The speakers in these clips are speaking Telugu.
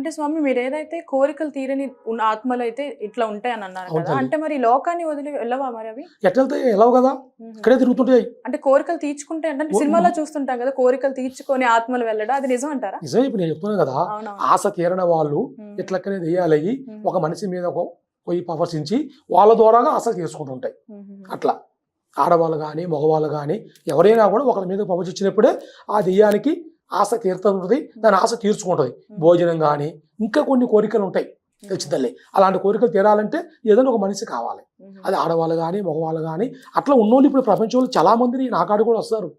అంటే స్వామి మీరేదైతే కోరికలు తీరని ఉన్న ఆత్మలైతే ఇట్లా ఉంటాయని అన్నారు అవును కదా! తల్లి. అంటే మరి ఈ లోకాన్ని వదిలి వెళ్ళవా మరి అవి? ఎట్లా వెళ్తాయి? ఎలావు కదా, హుహు. ఇక్కడే తిరుగుతుంటాయి. అంటే కోరికలు తీర్చుకుంటే అంటే ఓ- సినిమాలో చూస్తుంటాం కదా! కోరికలు తీర్చుకొని ఆత్మలు వెళ్ళడం అది నిజం అంటారా? నిజమే, ఇప్పుడు నేను చెప్తున్నాను కదా, అవునవును. ఆశ తీరని వాళ్ళు హ్మ్. ఇట్లక్కనే దెయ్యాలయ్యి హ్మ్. ఒక మనిషి మీద పోయి ప్రవర్తించి వాళ్ళ ద్వారాగా ఆశ చేసుకుంటుంటాయి. హుహు. అట్లా ఆడవాళ్ళు కానీ మగవాళ్ళు కానీ ఎవరైనా కూడా ఒకరి మీద ప్రవచించినప్పుడే ఆ దెయ్యానికి ఆశ తీరుతుంటుంది, దాని ఆశ తీర్చుకుంటుంది. భోజనం కానీ ఇంకా కొన్ని కోరికలు ఉంటాయి తెచ్చితల్లి. అలాంటి కోరికలు తీరాలంటే ఏదైనా ఒక మనిషి కావాలి. అది ఆడవాళ్ళు కానీ మగవాళ్ళు కానీ అట్లా ఉన్నోళ్ళు ఇప్పుడు ప్రపంచంలో చాలా మంది నా కాడికి కూడా వస్తారు.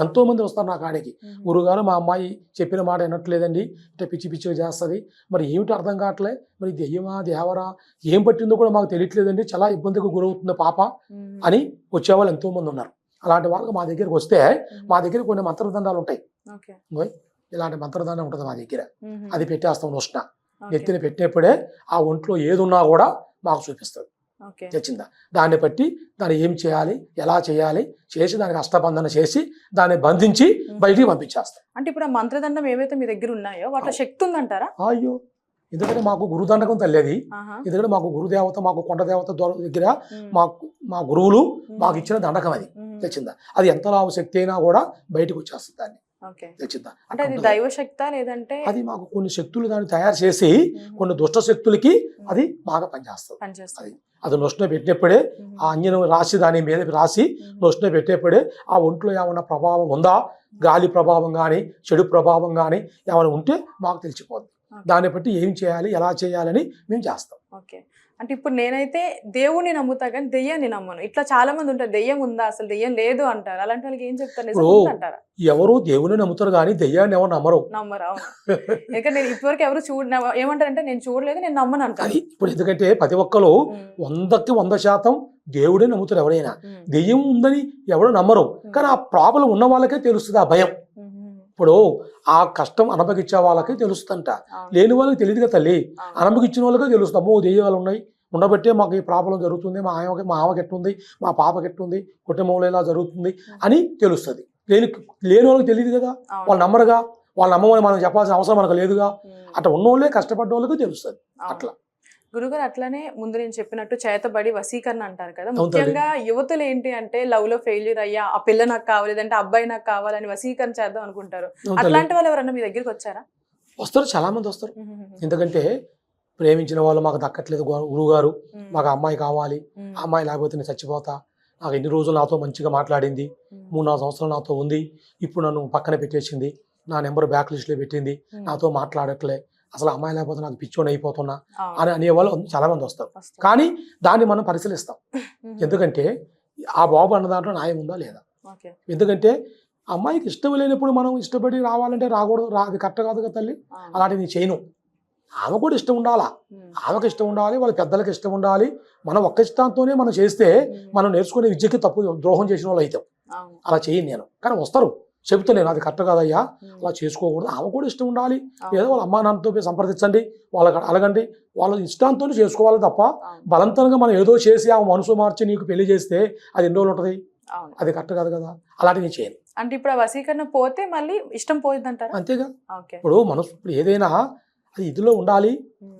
ఎంతో మంది వస్తారు నా కాడికి. గురుగారు మా అమ్మాయి చెప్పిన మాట వినట్లేదండి, అంటే పిచ్చి పిచ్చిగా చేస్తుంది, మరి ఏమిటి అర్థం కావట్లే, మరి దెయ్యమా దేవరా ఏం పట్టిందో కూడా మాకు తెలియట్లేదండి, చాలా ఇబ్బందికి గురవుతుంది పాప అని వచ్చేవాళ్ళు ఎంతో మంది ఉన్నారు. అలాంటి వాళ్ళకి మా దగ్గరికి వస్తే మా దగ్గర కొన్ని మంత్రదండాలు ఉంటాయి. ఓయ్, ఇలాంటి మంత్రదండం ఉంటుంది మా దగ్గర, అది పెట్టేస్తాం ఉష్ణ ఎత్తిన పెట్టినప్పుడే ఆ ఒంట్లో ఏదున్నా కూడా మాకు చూపిస్తుంది. తెచ్చిందా దాన్ని బట్టి దాన్ని ఏం చేయాలి, ఎలా చేయాలి చేసి దానికి అష్టబంధన చేసి దాన్ని బంధించి బయటికి పంపించేస్తాం. అంటే ఇప్పుడు ఆ మంత్రదండం ఏవైతే మీ దగ్గర ఉన్నాయో వాటిలో శక్తి ఉందంటారా? అయ్యో, ఎందుకంటే మాకు గురుదండకం తల్లేది. ఎందుకంటే మాకు గురుదేవత, మాకు కొండ దేవత దగ్గర మా గురువులు మాకు ఇచ్చిన దండకం అది. తెచ్చిందా అది ఎంత లావు శక్తి అయినా కూడా బయటకు వచ్చేస్తుంది దాన్ని. తెచ్చిందా అంటే అది దైవ శక్తా లేదంటే అది మాకు కొన్ని శక్తులు దాన్ని తయారు చేసి కొన్ని దుష్ట శక్తులకి అది బాగా పనిచేస్తుంది. అది నొష్ట పెట్టినప్పుడే ఆ అంజనం రాసి దాని మీద రాసి నొష్ట పెట్టేప్పుడే ఆ ఒంట్లో ఏమైనా ప్రభావం ఉందా, గాలి ప్రభావం కానీ చెడు ప్రభావం కానీ ఏమైనా ఉంటే మాకు తెలిసిపోద్ది. దాన్ని బట్టి ఏం చేయాలి ఎలా చేయాలని మేము చేస్తాం. అంటే ఇప్పుడు నేనైతే దేవుణ్ణి నమ్ముతా కానీ దెయ్యాన్ని నమ్మను. ఇట్లా చాలా మంది ఉంటారు, దెయ్యం ఉందా అసలు దెయ్యం లేదు అంటారు. అలాంటి వాళ్ళకి ఏం చెప్తారు? నిజం అంటారా? ఎవరు దేవుని నమ్ముతారు కానీ దెయ్యాన్ని ఎవరు నమ్మరు. అవును. ఎందుకంటే నేను ఇప్పటివరకు ఎవరు ఏమంటారంటే నేను చూడలేదు, నేను నమ్మను అంటారు. ఇప్పుడు ఎందుకంటే ప్రతి ఒక్కరు 100% దేవుడే నమ్ముతారు. ఎవరైనా దెయ్యం ఉందని ఎవరు నమ్మరు, కానీ ఆ ప్రాబ్లం ఉన్న వాళ్ళకే తెలుస్తుంది ఆ భయం. ఇప్పుడు ఆ కష్టం అనుభవించే వాళ్ళకి తెలుస్తుందంట, లేని వాళ్ళకి తెలియదుగా తల్లి. అనుభవించిన వాళ్ళకే తెలుస్తుంది, అమ్మో దెయ్యాలు ఉన్నాయి ఉండబట్టే మాకు ఈ ప్రాబ్లం జరుగుతుంది, మా ఆమెకి ఎట్టుంది, మా పాపకి ఎట్టుంది, కుటుంబంలో ఇలా జరుగుతుంది అని తెలుస్తుంది. లేని వాళ్ళకి తెలియదు కదా, వాళ్ళు నమ్మరుగా, వాళ్ళు నమ్మమని మనం చెప్పాల్సిన అవసరం మనకు లేదుగా. అట్లా ఉన్న వాళ్ళే కష్టపడ్డ వాళ్ళకి తెలుస్తుంది. అట్లా గురుగారు అట్లానే ముందు నేను చెప్పినట్టు చేతబడి వశీకరణ అంటారు కదా, ముఖ్యంగా యువతులు ఏంటి అంటే లవ్ లో ఫెయిల్యూర్ అయ్యా ఆ పిల్ల నాకు కావాలేదంటే అబ్బాయి నాకు కావాలని వశీకరణ చేద్దాం అనుకుంటారు. అట్లాంటి వాళ్ళు ఎవరన్నా మీ దగ్గరికి వచ్చారా? వస్తారు, చాలా మంది వస్తారు. ఎందుకంటే ప్రేమించిన వాళ్ళు మాకు దక్కట్లేదు గురువుగారు, మాకు అమ్మాయి కావాలి, అమ్మాయి లేకపోతే నేను చచ్చిపోతా, నాకు ఎన్ని రోజులు నాతో మంచిగా మాట్లాడింది, 3-4 సంవత్సరాలు నాతో ఉంది, ఇప్పుడు నన్ను పక్కన పెట్టేసింది, నా నెంబర్ బ్యాక్ లిస్ట్లో పెట్టింది, నాతో మాట్లాడట్లే, అసలు అమ్మాయి లేకపోతే నాకు పిచ్చోని అయిపోతున్నా అని అనేవాళ్ళు చాలా మంది వస్తారు. కానీ దాన్ని మనం పరిశీలిస్తాం. ఎందుకంటే ఆ బాబు అన్న దాంట్లో న్యాయం ఉందా లేదా. ఎందుకంటే అమ్మాయికి ఇష్టం లేనప్పుడు మనం ఇష్టపడి రావాలంటే రాకూడదు, అది కరెక్ట్ కాదు కదా తల్లి. అలాంటి నేను చేయను. ఆమె కూడా ఇష్టం ఉండాలా, ఆమెకు ఇష్టం ఉండాలి, వాళ్ళ పెద్దలకు ఇష్టం ఉండాలి. మనం ఒక్క ఇష్టంతోనే మనం చేస్తే మనం నేర్చుకునే విద్యకి ద్రోహం చేసిన వాళ్ళు అవుతాం. అలా చేయను నేను. కానీ వస్తారు, చెబుతా నేను అది కరెక్ట్ కాదయ్యా, అలా చేసుకోకూడదు, ఆమె కూడా ఇష్టం ఉండాలి, ఏదో వాళ్ళ అమ్మా నాన్నతో సంప్రదించండి, వాళ్ళకి అడగండి, వాళ్ళ ఇష్టాంతో చేసుకోవాలి తప్ప బలవంతంగా మనం ఏదో చేసి ఆమె మనసు మార్చి నీకు పెళ్లి చేస్తే అది ఎన్ని రోజులు ఉంటుంది, అది కరెక్ట్ కాదు కదా. అలాంటి నేను చేయను. అంటే ఇప్పుడు ఆ వశీకరణ పోతే మళ్ళీ ఇష్టం పోయింది అంటారా? అంతేగా. ఇప్పుడు మనసు ఇప్పుడు ఏదైనా అది ఇదిలో ఉండాలి,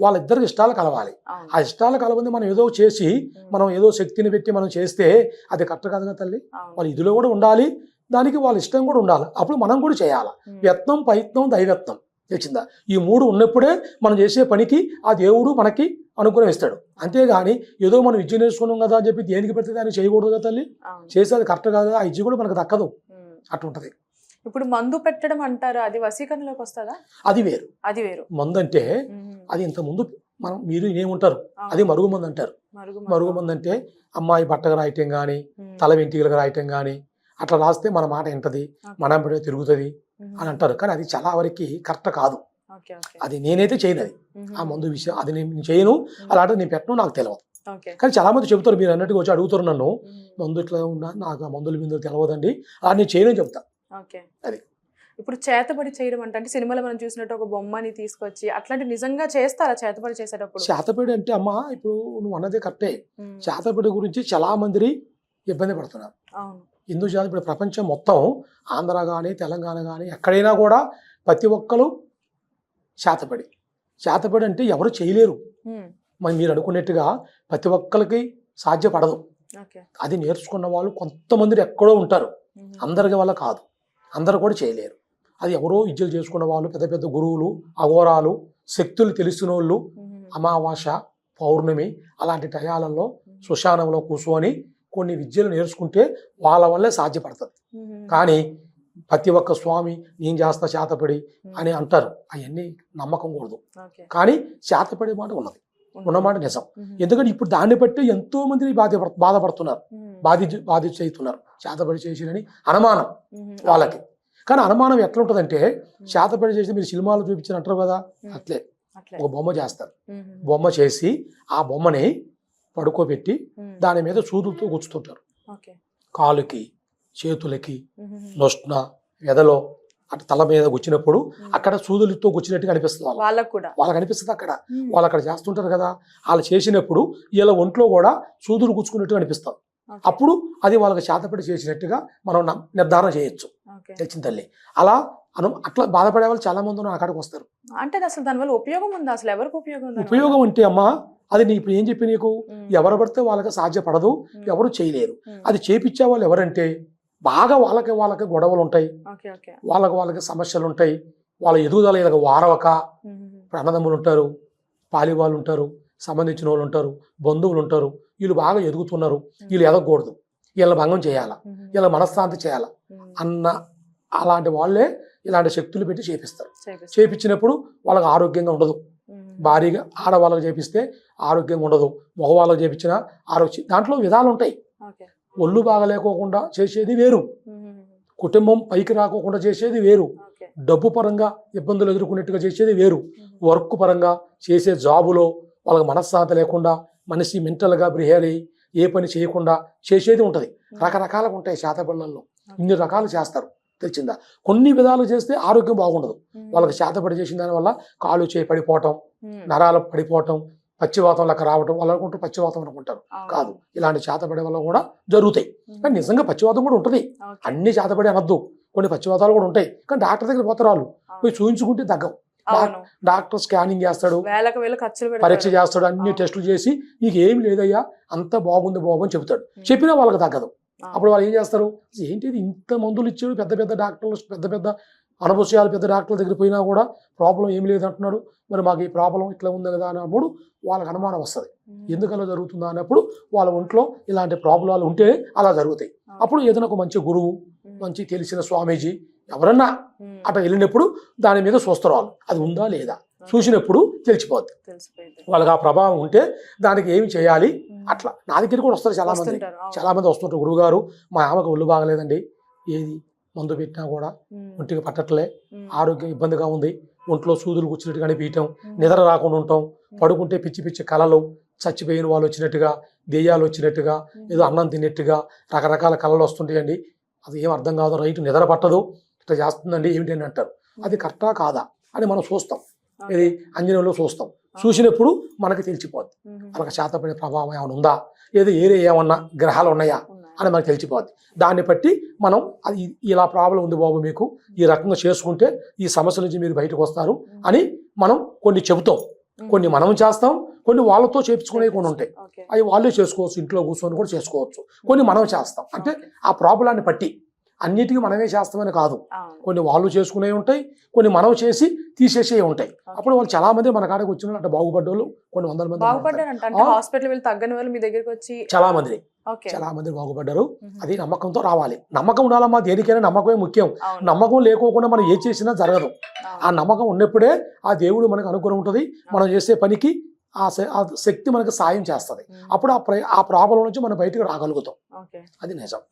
వాళ్ళిద్దరికి ఇష్టాలు కలవాలి. ఆ ఇష్టాలు కలవంది మనం ఏదో చేసి మనం ఏదో శక్తిని పెట్టి మనం చేస్తే అది కరెక్ట్ కాదు కదా తల్లి. వాళ్ళు ఇదిలో కూడా ఉండాలి, దానికి వాళ్ళ ఇష్టం కూడా ఉండాలి, అప్పుడు మనం కూడా చేయాలి. యత్నం ప్రయత్నం దైవత్నం తెచ్చిందా, ఈ 3 ఉన్నప్పుడే మనం చేసే పనికి ఆ దేవుడు మనకి అనుగ్రహం ఇస్తాడు. అంతేగాని ఏదో మనం విద్య నేర్చుకున్నాం కదా అని చెప్పి దేనికి పెడితే దాన్ని చేయకూడదు కదా తల్లి. చేసేది కరెక్ట్ కాదు, ఆ విద్య కూడా మనకు దక్కదు. అట్లుంటది. ఇప్పుడు మందు పెట్టడం అంటారు, అది వశీకరణలోకి వస్తుందా? అది వేరు. మందు అంటే అది ఇంత ముందు మీరు ఏముంటారు, అది మరుగు మందు అంటారు. మరుగు మందు అంటే అమ్మాయి బట్టగా రాయటం కానీ తల వెంట్రుకలుగా రాయటం కానీ అట్లా రాస్తే మన మాట వింటది, మనం తిరుగుతుంది అని అంటారు. కానీ అది చాలా వరకు కరెక్ట్ కాదు. అది నేనైతే చేయను. అది ఆ మందు విషయం అది నేను చేయను, అలాంటిది నేను పెట్టను, నాకు తెలియదు. కానీ చాలా మంది చెబుతారు, మీరు అన్నట్టుగా వచ్చి అడుగుతారు నన్ను, మందు ఇట్లా ఉన్నా నాకు ఆ మందుల మీద తెలియదండి, అది నేను చేయను చెప్తా. అది ఇప్పుడు చేతబడి చేయడం అంటే సినిమాలో మనం చూసినట్టు ఒక బొమ్మని తీసుకొచ్చి అట్లాంటి నిజంగా చేస్తారా చేతబడి చేసేటప్పుడు? చేతబడి అంటే అమ్మా ఇప్పుడు నువ్వు అన్నదే కరెక్టే. చేతబడి గురించి చాలా మంది ఇబ్బంది పడుతున్నారు. ఎందుకు చేత ఇప్పుడు ప్రపంచం మొత్తం ఆంధ్ర కానీ తెలంగాణ కానీ ఎక్కడైనా కూడా ప్రతి ఒక్కరు చేతపడి అంటే ఎవరు చేయలేరు. మరి మీరు అనుకున్నట్టుగా ప్రతి ఒక్కరికి సాధ్యపడదు. ఓకే. అది నేర్చుకున్న వాళ్ళు కొంతమంది ఎక్కడో ఉంటారు, అందరికి వల్ల కాదు, అందరు కూడా చేయలేరు. అది ఎవరో విద్యలు చేసుకున్న వాళ్ళు, పెద్ద పెద్ద గురువులు, అఘోరాలు, శక్తులు తెలిసిన వాళ్ళు, అమావాస్య, పౌర్ణమి అలాంటి టయాలలో శ్మశానంలో కూర్చొని కొన్ని విద్యలు నేర్చుకుంటే వాళ్ళ వల్లే సాధ్యపడుతుంది. కానీ ప్రతి ఒక్క స్వామి నేను చేస్తా చేతపడి అని అంటారు, అవన్నీ నమ్మకం కూడదు. కానీ చేతపడే మాట ఉన్నది, ఉన్నమాట నిజం. ఎందుకంటే ఇప్పుడు దాన్ని బట్టి ఎంతో మంది బాధపడుతున్నారు, బాధిత అవుతున్నారు, చేతపడి చేసినని అనుమానం వాళ్ళకి. కానీ అనుమానం ఎట్లా ఉంటుందంటే, చేతపడి చేసి మీరు సినిమాలు చూపించిన అంటారు కదా, అట్లే ఒక బొమ్మ చేస్తారు. బొమ్మ చేసి ఆ బొమ్మని పడుకోబెట్టి దాని మీద సూదులతో గుచ్చుతుంటారు, కాలుకి, చేతులకి, నొష్న, ఎదలో అటు తల మీద గుచ్చినప్పుడు అక్కడ సూదులతో గుచ్చినట్టుగా అనిపిస్తుంది వాళ్ళకి అనిపిస్తుంది. అక్కడ వాళ్ళు అక్కడ చేస్తుంటారు కదా, వాళ్ళు చేసినప్పుడు వీళ్ళ ఒంట్లో కూడా సూదులు గుచ్చుకున్నట్టుగా అనిపిస్తుంది. అప్పుడు అది వాళ్ళకి చేతపడి చేసినట్టుగా మనం నిర్ధారణ చేయొచ్చు. తెలిసిన తల్లి అలా అట్లా బాధపడే వాళ్ళు చాలా మంది అక్కడికి వస్తారు. అంటే అసలు దానివల్ల ఉపయోగం ఉందా? అసలు ఎవరికి ఉపయోగం? ఉపయోగం అంటే అమ్మా, అది నీ ఇప్పుడు ఏం చెప్పి నీకు, ఎవరు పడితే వాళ్ళకి సాధ్యపడదు, ఎవరు చేయలేరు. అది చేపించే వాళ్ళు ఎవరంటే బాగా వాళ్ళకి గొడవలు ఉంటాయి, వాళ్ళకి సమస్యలు ఉంటాయి, వాళ్ళ ఎదుగుదల ఇలాగ వారవక అన్నదమ్ములు ఉంటారు, పాలి వాళ్ళు ఉంటారు, సంబంధించిన వాళ్ళు ఉంటారు, బంధువులు ఉంటారు, వీళ్ళు బాగా ఎదుగుతున్నారు, వీళ్ళు ఎదగకూడదు, వీళ్ళ భంగం చేయాలా, వీళ్ళ మనశ్శాంతి చేయాలా అన్న అలాంటి వాళ్ళే ఇలాంటి శక్తులు పెట్టి చేపిస్తారు. చేపించినప్పుడు వాళ్ళకి ఆరోగ్యంగా ఉండదు. భారీగా ఆడవాళ్ళకి చేపిస్తే ఆరోగ్యంగా ఉండదు, మగవాళ్ళకి చేపించిన ఆరోగ్యం. దాంట్లో విధాలు ఉంటాయి. ఒళ్ళు బాగా లేకోకుండా చేసేది వేరు, కుటుంబం పైకి రాకోకుండా చేసేది వేరు, డబ్బు పరంగా ఇబ్బందులు ఎదుర్కొన్నట్టుగా చేసేది వేరు, వర్క్ పరంగా చేసే జాబులో వాళ్ళకి మనశ్శాంతి లేకుండా మనిషి మెంటల్గా బిహేవ్ అయ్యి ఏ పని చేయకుండా చేసేది ఉంటుంది. రకరకాలుగా ఉంటాయి చేతబడులలో, ఇన్ని రకాలు చేస్తారు. తెలిసిందా? కొన్ని విధాలు చేస్తే ఆరోగ్యం బాగుండదు. వాళ్ళకి చేతపడి చేసిన దానివల్ల కాలు చేయి పడిపోవటం, నరాలు పడిపోవటం, పచ్చివాతం లెక్క రావటం, వాళ్ళు అనుకుంటారు పచ్చివాతం అనుకుంటారు, కాదు, ఇలాంటి చేతపడే వల్ల కూడా జరుగుతాయి. కానీ నిజంగా పచ్చివాతం కూడా ఉంటుంది, అన్ని చేతపడి అనద్దు, కొన్ని పచ్చివాతాలు కూడా ఉంటాయి. కానీ డాక్టర్ దగ్గర పోతారు, వాళ్ళు పోయి చూయించుకుంటే తగ్గవు. డాక్టర్ స్కానింగ్ చేస్తాడు, పరీక్ష చేస్తాడు, అన్ని టెస్టులు చేసి నీకు ఏమి లేదయ్యా అంత బాగుంది బాబు అని చెబుతాడు. చెప్పినా వాళ్ళకి తగ్గదు. అప్పుడు వాళ్ళు ఏం చేస్తారు, ఏంటిది ఇంత మందులు ఇచ్చాడు, పెద్ద పెద్ద డాక్టర్లు, పెద్ద పెద్ద అనుభవాలు పెద్ద డాక్టర్ల దగ్గర పోయినా కూడా ప్రాబ్లం ఏమి లేదు అంటున్నాడు, మరి మాకు ఈ ప్రాబ్లం ఇట్లా ఉంది కదా అన్నప్పుడు వాళ్ళకి అనుమానం వస్తుంది. ఎందుకు అలా జరుగుతుందా అన్నప్పుడు వాళ్ళ ఒంట్లో ఇలాంటి ప్రాబ్లాలు ఉంటే అలా జరుగుతాయి. అప్పుడు ఏదైనా ఒక మంచి గురువు, మంచి తెలిసిన స్వామీజీ ఎవరన్నా అట్లా వెళ్ళినప్పుడు దాని మీద చూస్తారు వాళ్ళు, అది ఉందా లేదా చూసినప్పుడు తెలిసిపోద్ది. వాళ్ళకి ఆ ప్రభావం ఉంటే దానికి ఏమి చేయాలి అట్లా. నా దగ్గర కూడా వస్తారు చాలా మంది వస్తుంటారు, గురువుగారు మా ఆమెకు ఒళ్ళు బాగలేదండి, ఏది మందు పెట్టినా కూడా ఒంటికి పట్టట్లే, ఆరోగ్యం ఇబ్బందిగా ఉంది, ఒంట్లో సూదులు కూర్చున్నట్టుగా అనిపించటం, నిద్ర రాకుండా ఉంటాం, పడుకుంటే పిచ్చి పిచ్చి కళలు, చచ్చిపోయిన వాళ్ళు వచ్చినట్టుగా, దెయ్యాలు వచ్చినట్టుగా, ఏదో అన్నం తిన్నట్టుగా రకరకాల కళలు వస్తుంటాయండి, అది ఏం అర్థం కాదు, రైట్ నిద్ర పట్టదు, ఇట్లా చేస్తుందండి ఏమిటి అని అంటారు. అది కరెక్టా కాదా అని మనం చూస్తాం, ఇది అంజనంలో చూస్తాం. చూసినప్పుడు మనకి తెలిసిపోద్ది వాళ్ళకి చేతపడే ప్రభావం ఏమైనా ఉందా, ఏదో ఏమన్నా గ్రహాలు ఉన్నాయా అని మనకు తెలిసిపోద్ది. దాన్ని బట్టి మనం అది ఇలా ప్రాబ్లం ఉంది బాబు మీకు, ఈ రకంగా చేసుకుంటే ఈ సమస్య నుంచి మీరు బయటకు వస్తారు అని మనం కొన్ని చెబుతాం, కొన్ని మనం చేస్తాం, కొన్ని వాళ్ళతో చేయించుకునే కొన్ని ఉంటాయి, అవి వాళ్ళే చేసుకోవచ్చు, ఇంట్లో కూర్చొని కూడా చేసుకోవచ్చు. కొన్ని మనం చేస్తాం, అంటే ఆ ప్రాబ్లాన్ని బట్టి, అన్నిటికీ మనమే చేస్తామని కాదు, కొన్ని వాళ్ళు చేసుకునే ఉంటాయి, కొన్ని మనం చేసి తీసేసే ఉంటాయి. అప్పుడు వాళ్ళు చాలా మంది మన కాడకి వచ్చిన అంటే బాగుపడ్డోళ్ళు కొన్ని వందల మంది చాలా మంది బాగుపడ్డారు. అది నమ్మకంతో రావాలి, నమ్మకం ఉండాలమ్మా, దేనికైనా నమ్మకమే ముఖ్యం. నమ్మకం లేకోకుండా మనం ఏ చేసినా జరగదు. ఆ నమ్మకం ఉన్నప్పుడే ఆ దేవుడు మనకు అనుగ్రహం ఉంటుంది, మనం చేసే పనికి ఆ శక్తి మనకు సాయం చేస్తుంది. అప్పుడు ఆ ప్రాబ్లం నుంచి మనం బయటకు రాగలుగుతాం. అది నిజం.